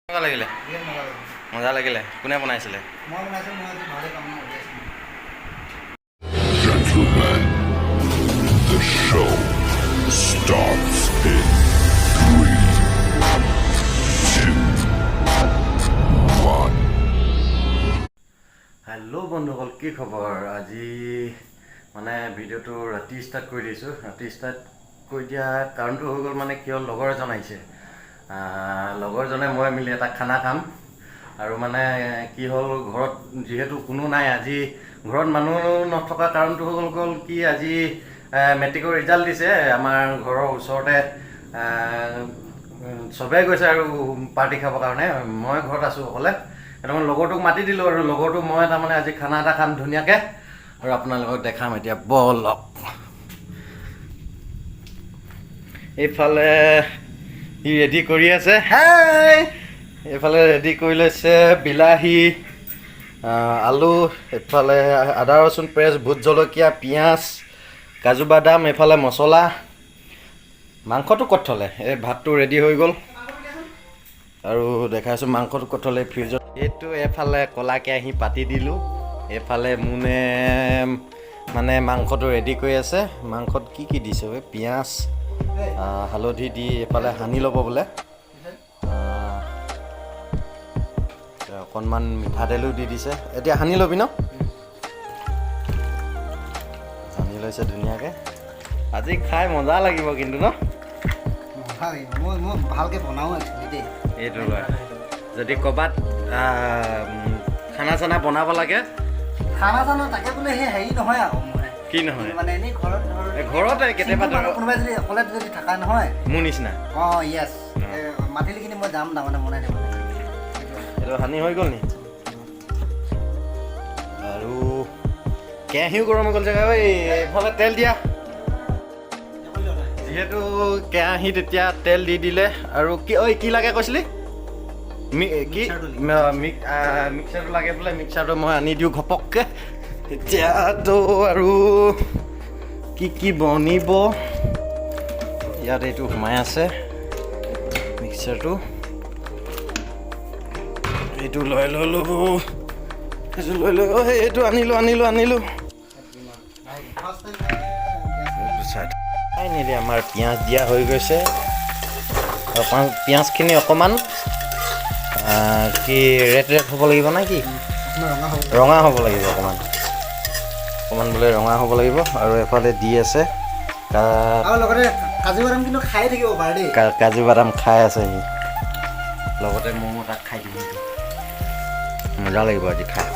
কেনেকুৱা লাগিলে? মজা লাগিলে। কোনে বনাইছিলে? Gentlemen, the show starts in 3, 2, 1. Hello' বন্ধুসকল, কি খবৰ? আজি মানে ভিডিঅ'টো ৰাতি ষ্টাৰ্ট কৰি দিছোঁ। ৰাতি ষ্টাৰ্ট কৰি দিয়া কাৰণটো হৈ গ'ল মানে কিয় লগৰ এজন আহিছে। লগৰজনে মই মিলি এটা খানা খাম। আৰু মানে কি হ'ল, ঘৰত যিহেতু কোনো নাই, আজি ঘৰত মানুহ নথকা কাৰণটো হৈ গ'ল কি আজি মেট্ৰিকৰ ৰিজাল্ট দিছে। আমাৰ ঘৰৰ ওচৰতে চবেই গৈছে আৰু পাৰ্টি খাবৰ কাৰণে। মই ঘৰত আছোঁ অকলে। সেইটো লগৰটোক মাতি দিলোঁ আৰু লগৰটো মই তাৰমানে আজি খানা এটা খাম ধুনীয়াকৈ আৰু আপোনালোকক দেখাম এতিয়া। বলক। এইফালে সি ৰেডি কৰি আছে। হাই! এইফালে ৰেডি কৰি লৈছে বিলাহী, আলু, এইফালে আদা ৰচুন পেষ্ট, ভোট জলকীয়া, পিঁয়াজ, কাজু বাদাম, এইফালে মছলা। মাংসটো ক'ত থ'লে? এই ভাতটো ৰেডি হৈ গ'ল আৰু দেখাইছোঁ মাংসটো ক'ত থ'লে ফ্ৰিজত। এইটো এফালে ক'লা কেৰাহী পাতি দিলোঁ, এইফালে মোনে মানে মাংসটো ৰেডি কৰি আছে। মাংসত কি কি দিছে? পিঁয়াজ, হালধি দি এইফালে সানি ল'ব বোলে। অকণমান মিঠাতেলো দি দিছে। এতিয়া সানি ল'বি ন? সানি লৈছে ধুনীয়াকৈ। আজি খাই মজা লাগিব কিন্তু ন? মই ভালকৈ বনাওঁ একচুৱেলি দেই। এইটো যদি ক'ৰবাত খানা চানা বনাব লাগে, খানা চানা তাকে বোলে সেই হেৰি নহয় আকৌ মই কি নহয় মানে এনেই ঘৰতে কেতিয়াবা ধৰক কোনোবাই যদি অকলে যদি থকা নহয় মোৰ নিচিনা য়েছ মাতিলে কিন্তু মই যাম তাৰমানে বনাই দিব। এইটো সানি হৈ গ'ল নি? আৰু কেৰাহীও গৰম হৈ গ'ল জেগা। এইফালে তেল দিয়া। যিহেতু কেৰাহীত এতিয়া তেল দি দিলে আৰু কি লাগে কৈছিলি? মিক্সাৰটো লাগে বোলে। মিক্সাৰটো মই আনি দিওঁ ঘপককৈ। এতিয়াতো আৰু কি কি বনিব ইয়াত এইটো সোমাই আছে মিক্সাৰটো। এইটো লৈ ল'লোঁ, এইটো আনিলোঁ। নিদিয়ে আমাৰ পিঁয়াজ দিয়া হৈ গৈছে। পিঁয়াজখিনি অকণমান কি ৰেড হ'ব লাগিব নে কি? ৰঙা হ'ব লাগিব অকণমান বোলে ৰঙা হ'ব লাগিব। আৰু এফালে দি আছে লগতে কাজু বাদাম কিন্তু খাই থাকিব পাৰে দেই। কাজু বাদাম খাই আছে সি। লগতে ম'ম' তাক খাই দিব। মজা লাগিব আজি খাই।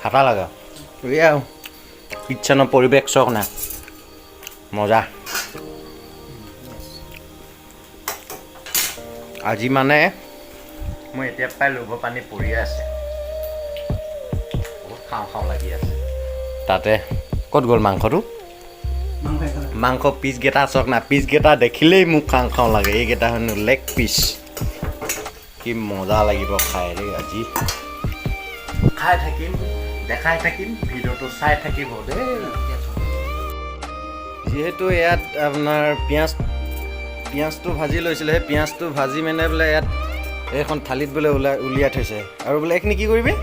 হাতা লগা আৰু কিটচেনৰ পৰিৱেশ চাওক না, মজা। আজি মানে মই এতিয়া প্ৰায় লোভ পানী পৰিয়ে আছে। বহুত খাওঁ লাগি আছে। তাতে ক'ত গ'ল মাংসটো? মাংস পিচকেইটা চাওক না, পিচকেইটা দেখিলেই মোক খাওঁ লাগে। এইকেইটা হেনো লেগ পিচ। কি মজা লাগিব খাই দেই। আজি খাই থাকিম, দেখাই থাকিম, ভিডিঅ'টো চাই থাকিব দেই। যিহেতু ইয়াত আপোনাৰ পিঁয়াজটো ভাজি লৈছিলে, সেই পিঁয়াজটো ভাজি মানে বোলে ইয়াত এইখন থালিত বোলে উলিয়াই থৈছে। আৰু বোলে এইখিনি কি কৰিবি?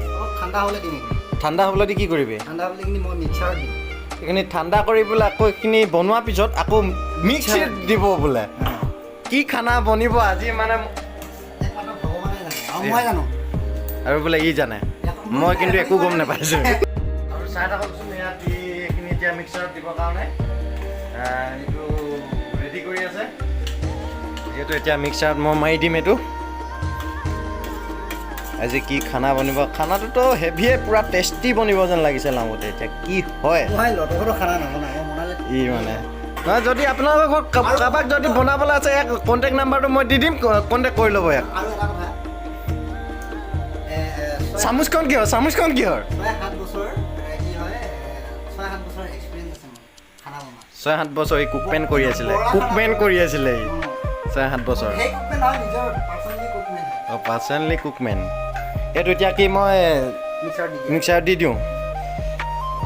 ঠাণ্ডা হ'লে দিম। ঠাণ্ডা হ'বলৈ দি কি কৰিবি? ঠাণ্ডা হ'লে এইখিনি মই মিক্সাৰত দিম। এইখিনি ঠাণ্ডা কৰি বোলে আকৌ এইখিনি বনোৱাৰ পিছত আকৌ মিক্সিত দিব বোলে। কি খানা বনিব আজি মানে জানো আৰু বোলে ই জানে, মই কিন্তু একো গম নাপাইছোঁ। আৰু চাই থাককচোন, ইয়াত এইখিনি এতিয়া মিক্সাৰত দিবৰ কাৰণে এইটো ৰেডি কৰি আছে। যিহেতু এতিয়া মিক্সাৰত মই মাৰি দিম এইটো। আজি কি খানা বনিব? খানাটোতো হেভিয়ে পূৰা টেষ্টি বনিব যেন লাগিছে লামতে। এতিয়া কি হয় ই মানে নহয়, যদি আপোনালোকৰ ঘৰত কাৰোবাক যদি বনাবলৈ আছে, এক কণ্টেক্ট নাম্বাৰটো মই দি দিম, কণ্টেক্ট কৰি ল'ব ইয়াক। চামুচখন কিহৰ? 6-7 বছৰ এই কুকমেন কৰি আছিলে। 6-7 বছৰ পাৰ্চনেলি কুকমেন। এইটো এতিয়া কি মই মিক্সাৰত দি দিওঁ?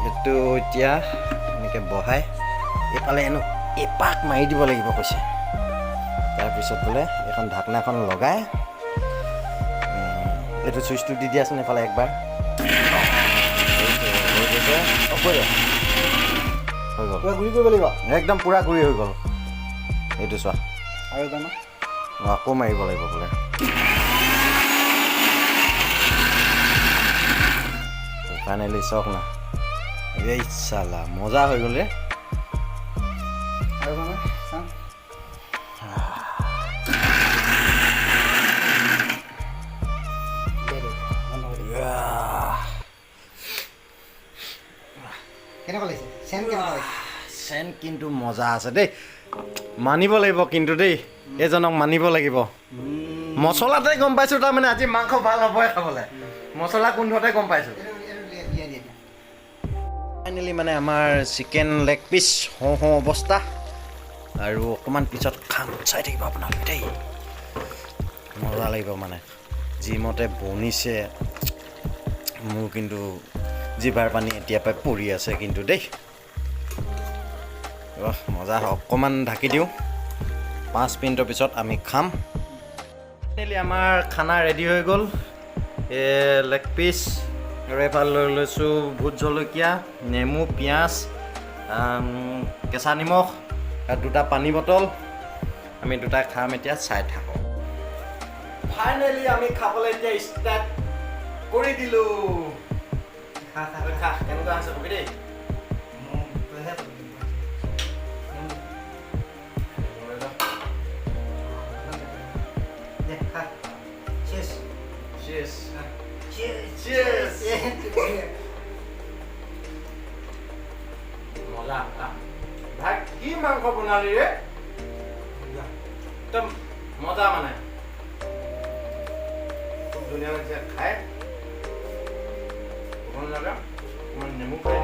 সেইটো এতিয়া এনেকৈ বহাই এইফালে এপাক মাৰি দিব লাগিব কৈছে। তাৰপিছত বোলে এখন ঢাকনাখন লগাই এইটো চুইচটো দি দিয়াচোন এফালে একবাৰ হৈ গ'ল পুৰা গুৰি কৰিব লাগিব একদম পূৰা গুৰি হৈ গ'ল এইটো চোৱা আৰু এবাৰ ন আকৌ মাৰিব লাগিব বোলে ফাইনেলি চাওক না এই চালা মজা হৈ গ'ল ৰে আৰু এবাৰ ন চাওঁ কেনেকুৱা লাগিছে চেন কেনেকুৱা লাগিছে চেন কিন্তু মজা আছে দেই মানিব লাগিব কিন্তু দেই এইজনক মানিব লাগিব মছলাতে গম পাইছোঁ তাৰমানে আজি মাংস ভাল হ'বই খাবলৈ মছলা গোন্ধতে গম পাইছোঁ ফাইনেলি মানে আমাৰ চিকেন লেগ পিচ হওঁ হওঁ অৱস্থা আৰু অকণমান পিছত খাম চাই থাকিব আপোনালোকে দেই মজা লাগিব মানে যিমতে বনিছে মোৰ কিন্তু জিভাৰ পানী এতিয়াৰ পৰাই পৰি আছে কিন্তু দেই মজা অকণমান ঢাকি দিওঁ 5 মিনিটৰ পিছত আমি খাম ফাইনেলি আমাৰ খানা ৰেডি হৈ গ'ল লেগ পিচ আৰু এফালে লৈ লৈছোঁ ভোট জলকীয়া নেমু পিঁয়াজ কেঁচা নিমখ আৰু 2টা পানী বটল আমি 2টা খাম এতিয়া চাই থাকোঁ ফাইনেলি আমি খাবলৈ এতিয়া ষ্টাৰ্ট কৰি দিলোঁ খা কেনেকুৱা আছে কবি দেই মজা ভাই কি মাংস বনালি ৰে একদম মজা মানে খুব ধুনীয়া লাগিছে খাই অকণমান নেমু খাই